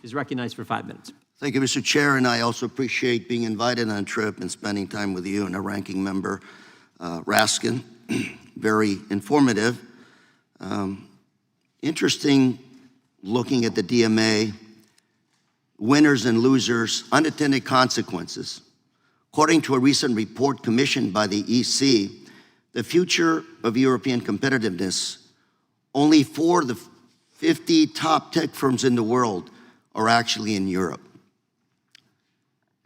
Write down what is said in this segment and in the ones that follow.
is recognized for 5 minutes. Thank you, Mr. Chair, and I also appreciate being invited on a trip and spending time with you and our ranking member, Raskin. Very informative. Interesting looking at the DMA, winners and losers, unintended consequences. According to a recent report commissioned by the EC, the future of European competitiveness, only 4 of the 50 top tech firms in the world are actually in Europe.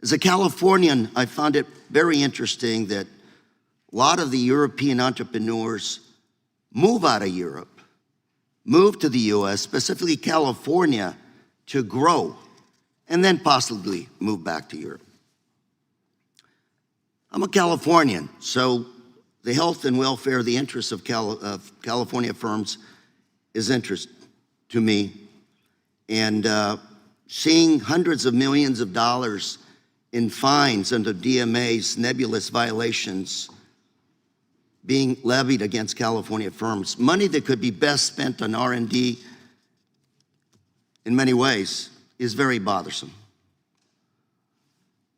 As a Californian, I found it very interesting that a lot of the European entrepreneurs move out of Europe, move to the US, specifically California, to grow, and then possibly move back to Europe. I'm a Californian, so the health and welfare, the interests of California firms is interest to me. And seeing hundreds of millions of dollars in fines under DMA's nebulous violations being levied against California firms, money that could be best spent on R&D in many ways, is very bothersome.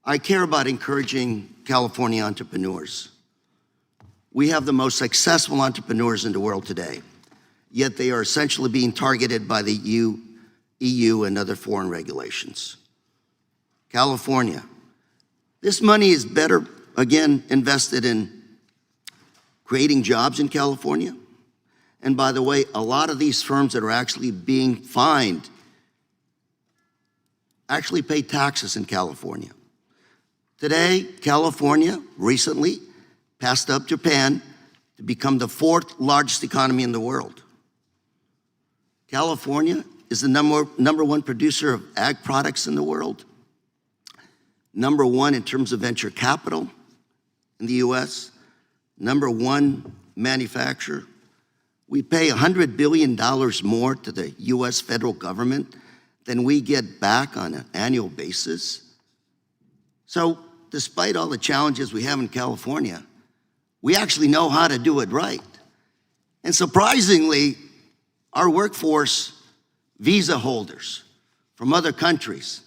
I care about encouraging California entrepreneurs. We have the most successful entrepreneurs in the world today, yet they are essentially being targeted by the EU and other foreign regulations. California, this money is better, again, invested in creating jobs in California. And by the way, a lot of these firms that are actually being fined actually pay taxes in California. Today, California recently passed up Japan to become the 4th largest economy in the world. California is the number 1 producer of ag products in the world, number 1 in terms of venture capital in the US, number 1 manufacturer. We pay $100 billion more to the US federal government than we get back on an annual basis. So despite all the challenges we have in California, we actually know how to do it right. And surprisingly, our workforce, visa holders from other countries,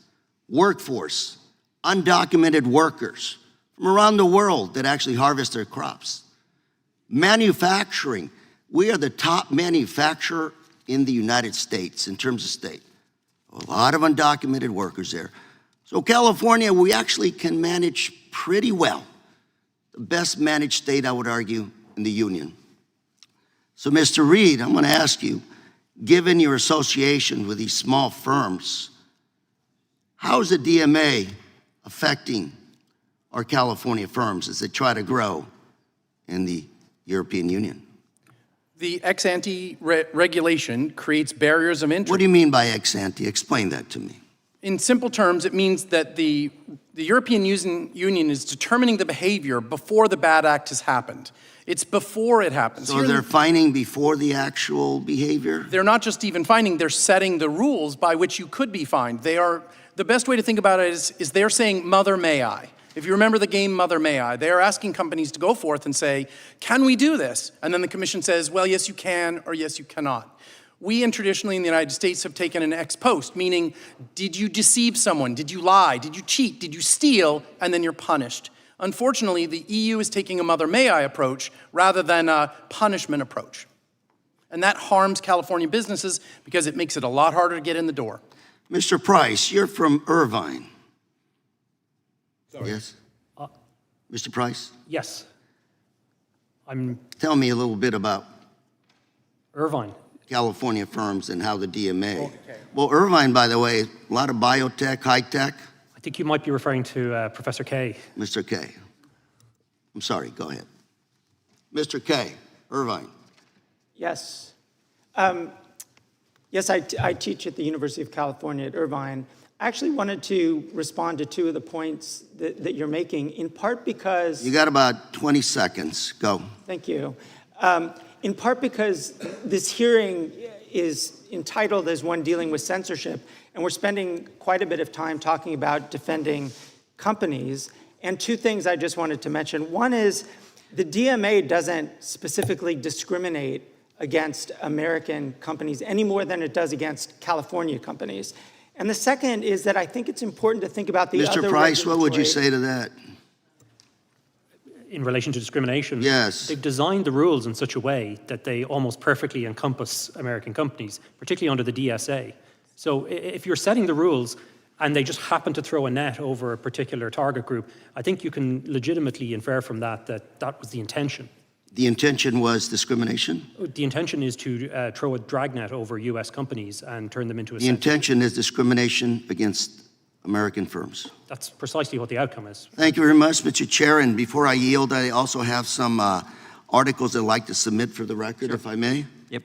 workforce, undocumented workers from around the world that actually harvest their crops. Manufacturing, we are the top manufacturer in the United States in terms of state. A lot of undocumented workers there. So California, we actually can manage pretty well. The best managed state, I would argue, in the union. So Mr. Reed, I'm gonna ask you, given your association with these small firms, how is the DMA affecting our California firms as they try to grow in the European Union? The ex-ante regulation creates barriers of entry. What do you mean by ex-ante? Explain that to me. In simple terms, it means that the European Union is determining the behavior before the bad act has happened. It's before it happens. So they're fining before the actual behavior? They're not just even fining, they're setting the rules by which you could be fined. The best way to think about it is they're saying, "Mother, may I?" If you remember the game Mother May I, they are asking companies to go forth and say, can we do this? And then the commission says, well, yes, you can, or yes, you cannot. We traditionally in the United States have taken an ex post, meaning, did you deceive someone? Did you lie? Did you cheat? Did you steal? And then you're punished. Unfortunately, the EU is taking a Mother May I approach rather than a punishment approach. And that harms California businesses because it makes it a lot harder to get in the door. Mr. Price, you're from Irvine. Sorry. Yes? Mr. Price? Yes. Tell me a little bit about Irvine. California firms and how the DMA. Okay. Well, Irvine, by the way, a lot of biotech, high tech. I think you might be referring to Professor K. Mr. K. I'm sorry, go ahead. Mr. K, Irvine. Yes. Yes, I teach at the University of California at Irvine. I actually wanted to respond to 2 of the points that you're making, in part because... You got about 20 seconds. Go. Thank you. In part because this hearing is entitled as one dealing with censorship, and we're spending quite a bit of time talking about defending companies. And 2 things I just wanted to mention. One is the DMA doesn't specifically discriminate against American companies any more than it does against California companies. And the second is that I think it's important to think about the other Mr. Price, what would you regulatory- say to that? In relation to discrimination, Yes. they've designed the rules in such a way that they almost perfectly encompass American companies, particularly under the DSA. So if you're setting the rules and they just happen to throw a net over a particular target group, I think you can legitimately infer from that that that was the intention. The intention was discrimination? The intention is to throw a dragnet over US companies and turn them into a The intention is discrimination against American firms. That's precisely what the outcome is. Thank you very much, Mr. Chair. And before I yield, I also have some articles I'd like to submit for the record, if I may. Yep.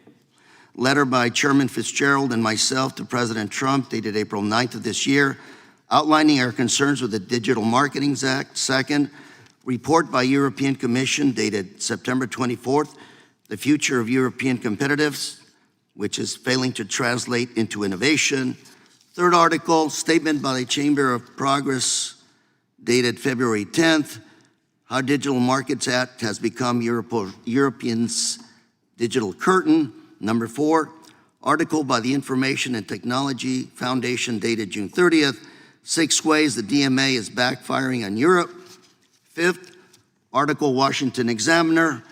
Letter by Chairman Fitzgerald and myself to President Trump dated April 9th of this year, outlining our concerns with the Digital Marketing Act. Second, report by European Commission dated September 24th, the future of European competitiveness, which is failing to translate into innovation. Third article, statement by the Chamber of Progress dated February 10th, how Digital Markets Act has become Europeans' digital curtain. Number 4, article by the Information and Technology Foundation dated June 30th, 6 ways the DMA is backfiring on Europe. 5th, article Washington Examiner,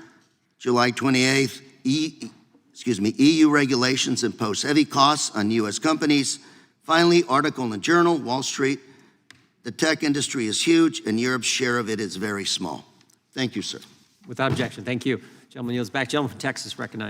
July 28th, EU regulations impose heavy costs on US companies. Finally, article in the Journal, Wall Street, the tech industry is huge and Europe's share of it is very small. Thank you, sir. Without objection. Thank you. Gentleman yields back. Gentleman from Texas recognized.